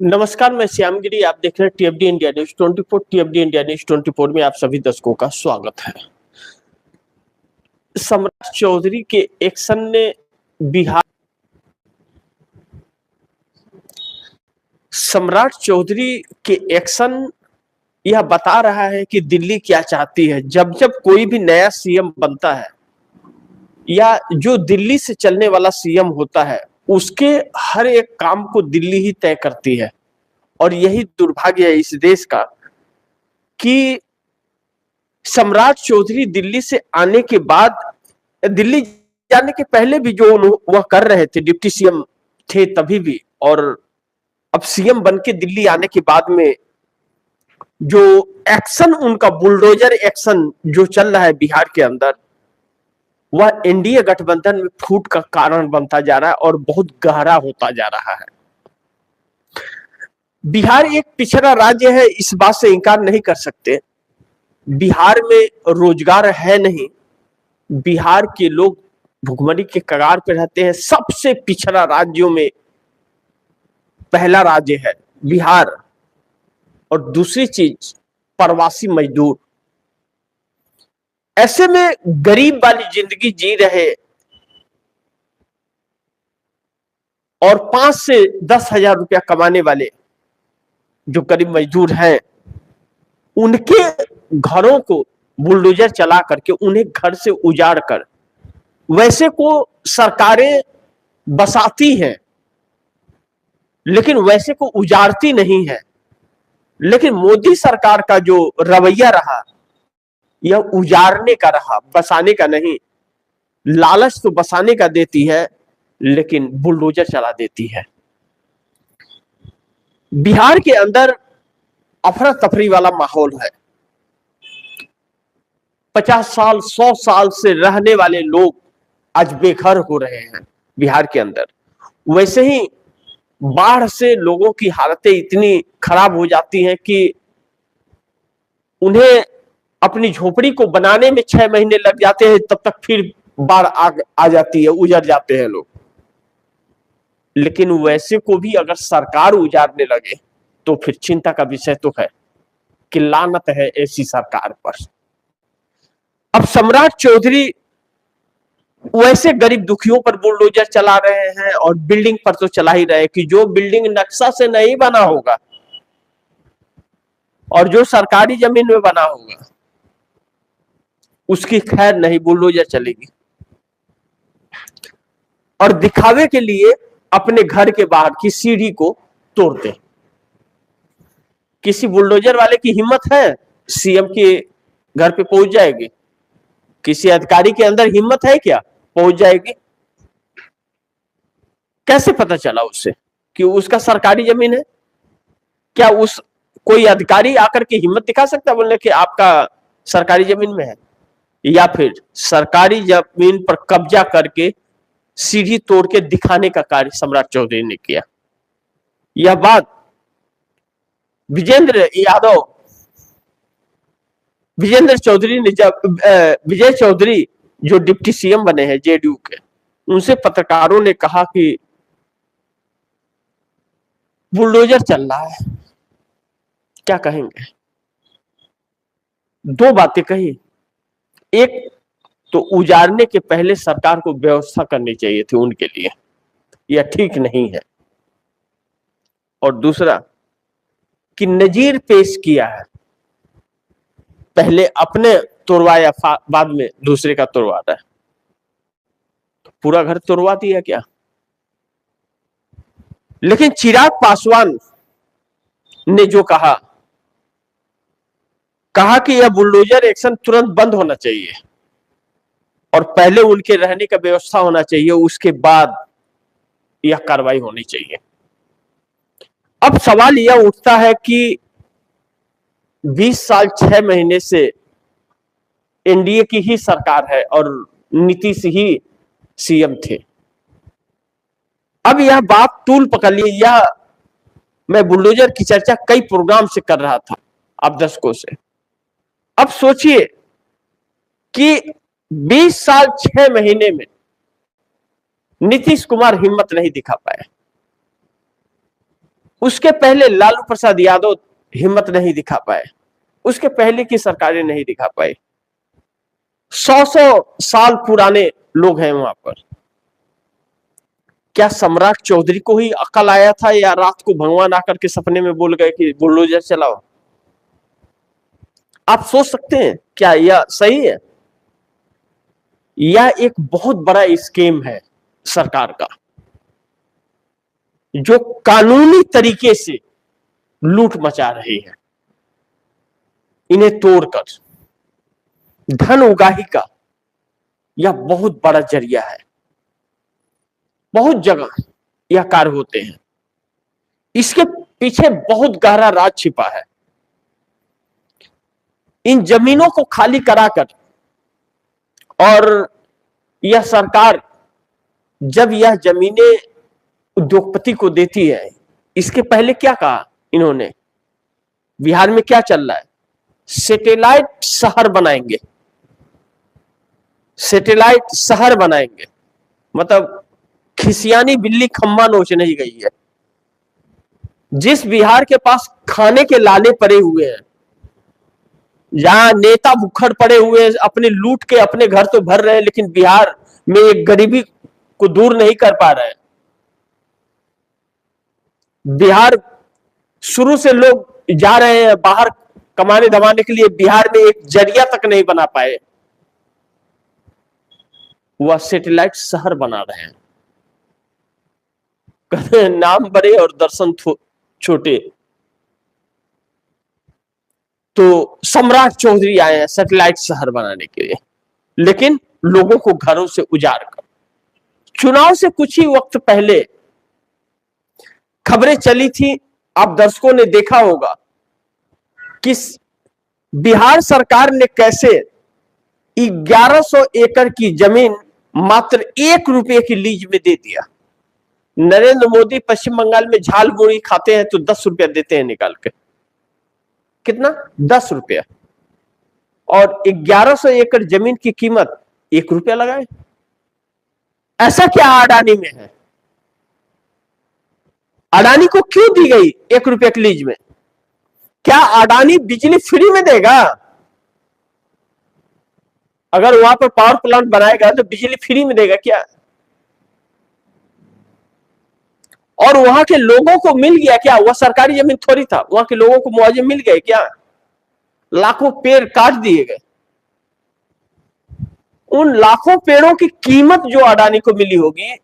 नमस्कार, मैं श्यामगिरी। आप देख रहे हैं टीएफडी इंडिया न्यूज 24। टीएफडी इंडिया न्यूज 24 में आप सभी दर्शकों का स्वागत है। सम्राट चौधरी के एक्शन ने बिहार सम्राट चौधरी के एक्शन यह बता रहा है कि दिल्ली क्या चाहती है। जब जब कोई भी नया सीएम बनता है या जो दिल्ली से चलने वाला सीएम होता है, उसके हर एक काम को दिल्ली ही तय करती है। और यही दुर्भाग्य है इस देश का कि सम्राट चौधरी दिल्ली से आने के बाद, दिल्ली जाने के पहले भी जो वह कर रहे थे, डिप्टी सीएम थे तभी भी, और अब सीएम बन के दिल्ली आने के बाद में जो एक्शन, उनका बुलडोजर एक्शन जो चल रहा है बिहार के अंदर, वह एनडीए गठबंधन में फूट का कारण बनता जा रहा है और बहुत गहरा होता जा रहा है। बिहार एक पिछड़ा राज्य है, इस बात से इंकार नहीं कर सकते। बिहार में रोजगार है नहीं, बिहार के लोग भुखमरी के कगार पे रहते हैं। सबसे पिछड़ा राज्यों में पहला राज्य है बिहार। और दूसरी चीज, प्रवासी मजदूर। ऐसे में गरीब वाली जिंदगी जी रहे और 5 से 10 हजार रुपया कमाने वाले जो गरीब मजदूर हैं, उनके घरों को बुलडोजर चला करके उन्हें घर से उजाड़ कर, वैसे को सरकारें बसाती हैं लेकिन वैसे को उजाड़ती नहीं है। लेकिन मोदी सरकार का जो रवैया रहा, यह उजाड़ने का रहा, बसाने का नहीं। लालच तो बसाने का देती है लेकिन बुलडोजर चला देती है। बिहार के अंदर अफरा तफरी वाला माहौल है। 50 साल 100 साल से रहने वाले लोग आज बेघर हो रहे हैं बिहार के अंदर। वैसे ही बाढ़ से लोगों की हालतें इतनी खराब हो जाती हैं कि उन्हें अपनी झोपड़ी को बनाने में 6 महीने लग जाते हैं, तब तक फिर बाढ़ आ जाती है, उजड़ जाते हैं लोग। लेकिन वैसे को भी अगर सरकार उजाड़ने लगे तो फिर चिंता का विषय तो है कि लानत है ऐसी सरकार पर। अब सम्राट चौधरी वैसे गरीब दुखियों पर बुलडोजर चला रहे हैं और बिल्डिंग पर तो चला ही रहे कि जो बिल्डिंग नक्शा से नहीं बना होगा और जो सरकारी जमीन में बना होगा उसकी खैर नहीं, बुलडोजर चलेगी। और दिखावे के लिए अपने घर के बाहर की सीढ़ी को तोड़ते हैं। किसी बुलडोजर वाले की हिम्मत है सीएम के घर पे पहुंच जाएगी? किसी अधिकारी के अंदर हिम्मत है क्या पहुंच जाएगी? कैसे पता चला उससे कि उसका सरकारी जमीन है? क्या उस कोई अधिकारी आकर के हिम्मत दिखा सकता है बोलने कि आपका सरकारी जमीन में है? या फिर सरकारी जमीन पर कब्जा करके सीढ़ी तोड़ के दिखाने का कार्य सम्राट चौधरी ने किया। यह बात विजेंद्र चौधरी ने, जब विजय चौधरी जो डिप्टी सीएम बने हैं जेडीयू के, उनसे पत्रकारों ने कहा कि बुलडोजर चल रहा है, क्या कहेंगे? 2 बातें कही। एक तो उजाड़ने के पहले सरकार को व्यवस्था करनी चाहिए थी उनके लिए, यह ठीक नहीं है। और दूसरा कि नजीर पेश किया है, पहले अपने तोड़वाया, बाद में दूसरे का तोड़वा रहा है। तो पूरा घर तोड़वा दिया क्या? लेकिन चिराग पासवान ने जो कहा कि यह बुलडोजर एक्शन तुरंत बंद होना चाहिए और पहले उनके रहने का व्यवस्था होना चाहिए, उसके बाद यह कार्रवाई होनी चाहिए। अब सवाल यह उठता है कि 20 साल 6 महीने से एनडीए की ही सरकार है और नीतीश ही सीएम थे। अब यह बात तूल पकड़ ली। यह मैं बुलडोजर की चर्चा कई प्रोग्राम से कर रहा था आप दर्शकों से। अब सोचिए कि 20 साल 6 महीने में नीतीश कुमार हिम्मत नहीं दिखा पाए। उसके पहले लालू प्रसाद यादव हिम्मत नहीं दिखा पाए, उसके पहले की सरकारें नहीं दिखा पाई। 100 साल पुराने लोग हैं वहां पर। क्या सम्राट चौधरी को ही अकल आया था, या रात को भगवान आकर के सपने में बोल गए कि बुलडोजर चलाओ? आप सोच सकते हैं क्या यह सही है? यह एक बहुत बड़ा स्कीम है सरकार का, जो कानूनी तरीके से लूट मचा रही है। इन्हें तोड़कर धन उगाही का यह बहुत बड़ा जरिया है। बहुत जगह यह कार्य होते हैं। इसके पीछे बहुत गहरा राज छिपा है। इन जमीनों को खाली कराकर, और यह सरकार जब यह जमीनें उद्योगपति को देती है, इसके पहले क्या कहा इन्होंने? बिहार में क्या चल रहा है? सैटेलाइट शहर बनाएंगे, सैटेलाइट शहर बनाएंगे। मतलब खिसियानी बिल्ली खम्मा नोच नहीं गई है। जिस बिहार के पास खाने के लाले पड़े हुए हैं, जहां नेता भुक्खड़ पड़े हुए अपने लूट के अपने घर तो भर रहे हैं, लेकिन बिहार में एक गरीबी को दूर नहीं कर पा रहे हैं। बिहार शुरू से लोग जा रहे हैं बाहर कमाने धमाने के लिए, बिहार में एक जरिया तक नहीं बना पाए। वह सैटेलाइट शहर बना रहे हैं। नाम बड़े और दर्शन छोटे। तो सम्राट चौधरी आए हैं सैटेलाइट शहर बनाने के लिए, लेकिन लोगों को घरों से उजाड़ कर। चुनाव से कुछ ही वक्त पहले खबरें चली थी, आप दर्शकों ने देखा होगा कि बिहार सरकार ने कैसे 1100 एकड़ की जमीन मात्र 1 रुपये की लीज में दे दिया। नरेंद्र मोदी पश्चिम बंगाल में झाल मुड़ी खाते हैं तो 10 रुपया देते हैं निकाल के। कितना? 10 रुपया। और 1100 एकड़ जमीन की कीमत 1 रुपया लगाए। ऐसा क्या अडानी में है? अडानी को क्यों दी गई 1 रुपये की लीज में? क्या अडानी बिजली फ्री में देगा? अगर वहां पर पावर प्लांट बनाएगा तो बिजली फ्री में देगा क्या? और वहां के लोगों को मिल गया क्या? वह सरकारी जमीन थोड़ी था, वहां के लोगों को मुआवजे मिल गए क्या? लाखों पेड़ काट दिए गए। उन लाखों पेड़ों की कीमत जो अडानी को मिली होगी,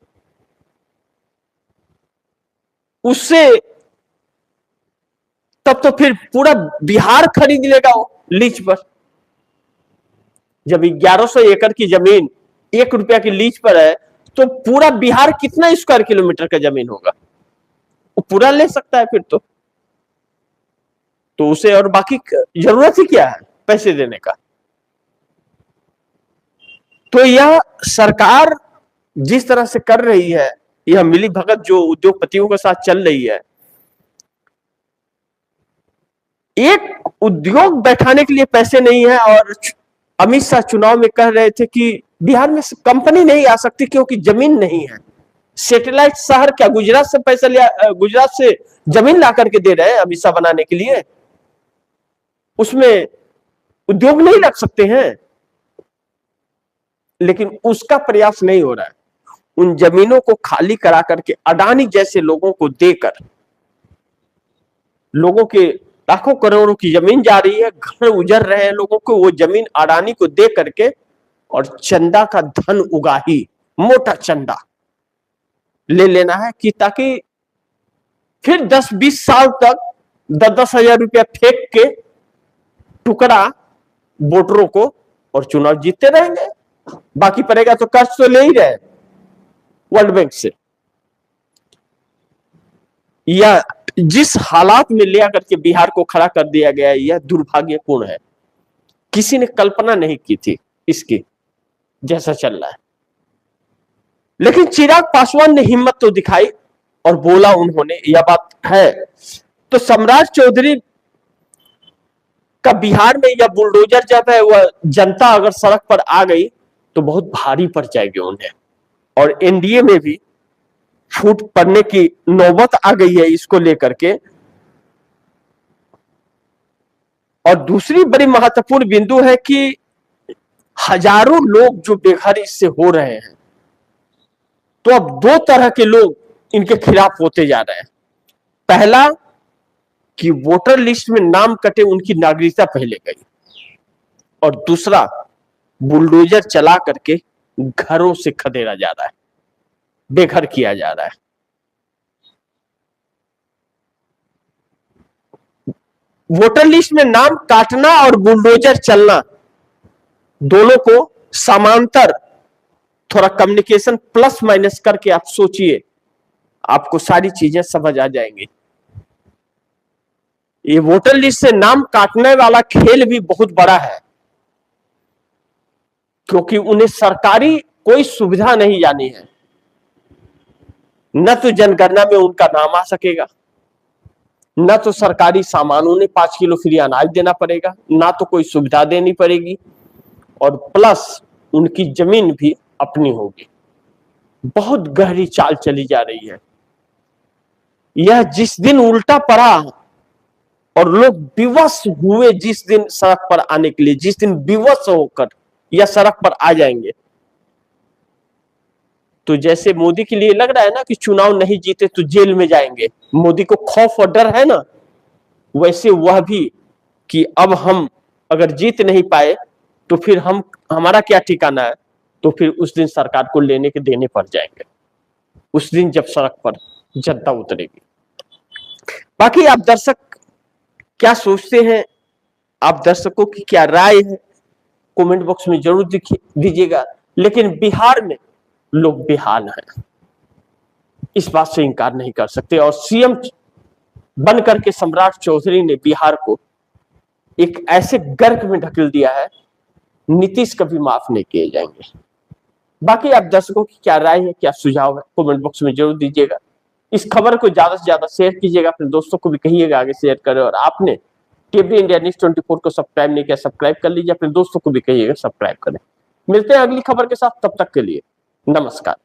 उससे तब तो फिर पूरा बिहार खरीद लेगा लीज पर। जब 1100 एकड़ की जमीन 1 रुपया की लीज पर है, तो पूरा बिहार कितना स्क्वायर किलोमीटर का जमीन होगा? वो पूरा ले सकता है फिर तो उसे और बाकी जरूरत ही क्या है पैसे देने का? तो यह सरकार जिस तरह से कर रही है, यह मिली भगत जो उद्योगपतियों के साथ चल रही है, एक उद्योग बैठाने के लिए पैसे नहीं है। और अमित शाह चुनाव में कह रहे थे कि बिहार में कंपनी नहीं आ सकती क्योंकि जमीन नहीं है। सैटेलाइट शहर क्या गुजरात से पैसा लिया, गुजरात से जमीन ला करके दे रहे हैं अमित शाह बनाने के लिए? उसमें उद्योग नहीं लग सकते हैं? लेकिन उसका प्रयास नहीं हो रहा है। उन जमीनों को खाली करा करके अडानी जैसे लोगों को देकर, लोगों के लाखों करोड़ों की जमीन जा रही है, घर उजड़ रहे हैं लोगों को, वो जमीन अडानी को दे करके और चंदा का धन उगाही, मोटा चंदा ले लेना है कि ताकि फिर 10-20 साल तक 10-10 हजार रुपया फेंक के टुकड़ा वोटरों को और चुनाव जीतते रहेंगे। बाकी पड़ेगा तो कर्ज तो ले ही रहे वर्ल्ड बैंक से। या जिस हालात में ले आकर के बिहार को खड़ा कर दिया गया है, यह दुर्भाग्यपूर्ण है। किसी ने कल्पना नहीं की थी इसकी, जैसा चल रहा है। लेकिन चिराग पासवान ने हिम्मत तो दिखाई और बोला उन्होंने, यह बात है। तो सम्राट चौधरी का बिहार में यह बुलडोजर जब है, वह जनता अगर सड़क पर आ गई तो बहुत भारी पड़ जाएगी उन्हें। और एनडीए में भी फूट पड़ने की नौबत आ गई है इसको लेकर के। और दूसरी बड़ी महत्वपूर्ण बिंदु है कि हजारों लोग जो बेघर इससे हो रहे हैं, तो अब दो तरह के लोग इनके खिलाफ होते जा रहे हैं। पहला कि वोटर लिस्ट में नाम कटे उनकी नागरिकता पहले गई, और दूसरा बुलडोजर चला करके घरों से खदेड़ा जा रहा है, बेघर किया जा रहा है। वोटर लिस्ट में नाम काटना और बुलडोजर चलना दोनों को समांतर थोड़ा कम्युनिकेशन प्लस माइनस करके आप सोचिए, आपको सारी चीजें समझ आ जाएंगी। ये वोटर लिस्ट से नाम काटने वाला खेल भी बहुत बड़ा है, क्योंकि उन्हें सरकारी कोई सुविधा नहीं जानी है। न तो जनगणना में उनका नाम आ सकेगा, न तो सरकारी सामानों ने 5 किलो फ्री अनाज देना पड़ेगा, ना तो कोई सुविधा देनी पड़ेगी, और प्लस उनकी जमीन भी अपनी होगी। बहुत गहरी चाल चली जा रही है। यह जिस दिन उल्टा पड़ा और लोग विवश हुए, जिस दिन सड़क पर आने के लिए, जिस दिन विवश होकर या सड़क पर आ जाएंगे, तो जैसे मोदी के लिए लग रहा है ना कि चुनाव नहीं जीते तो जेल में जाएंगे, मोदी को खौफ और डर है ना, वैसे वह भी कि अब हम अगर जीत नहीं पाए तो फिर हमारा क्या ठिकाना है, तो फिर उस दिन सरकार को लेने के देने पड़ जाएंगे, उस दिन जब सड़क पर जनता उतरेगी। बाकी आप दर्शक क्या सोचते हैं, आप दर्शकों की क्या राय है, कमेंट बॉक्स में जरूर दीजिएगा। लेकिन बिहार में लोग बेहाल हैं, इस बात से इंकार नहीं कर सकते। और सीएम बनकर के सम्राट चौधरी ने बिहार को एक ऐसे गर्क में ढकेल दिया है, नीतीश कभी माफ नहीं किए जाएंगे। बाकी आप दर्शकों की क्या राय है, क्या सुझाव है, कमेंट बॉक्स में जरूर दीजिएगा। इस खबर को ज्यादा से ज्यादा शेयर कीजिएगा, अपने दोस्तों को भी कहिएगा आगे शेयर करें। और आपने टीवी इंडिया न्यूज़ 24 को सब्सक्राइब नहीं किया, सब्सक्राइब कर लीजिए, अपने दोस्तों को भी कहिएगा सब्सक्राइब करें। मिलते हैं अगली खबर के साथ, तब तक के लिए नमस्कार।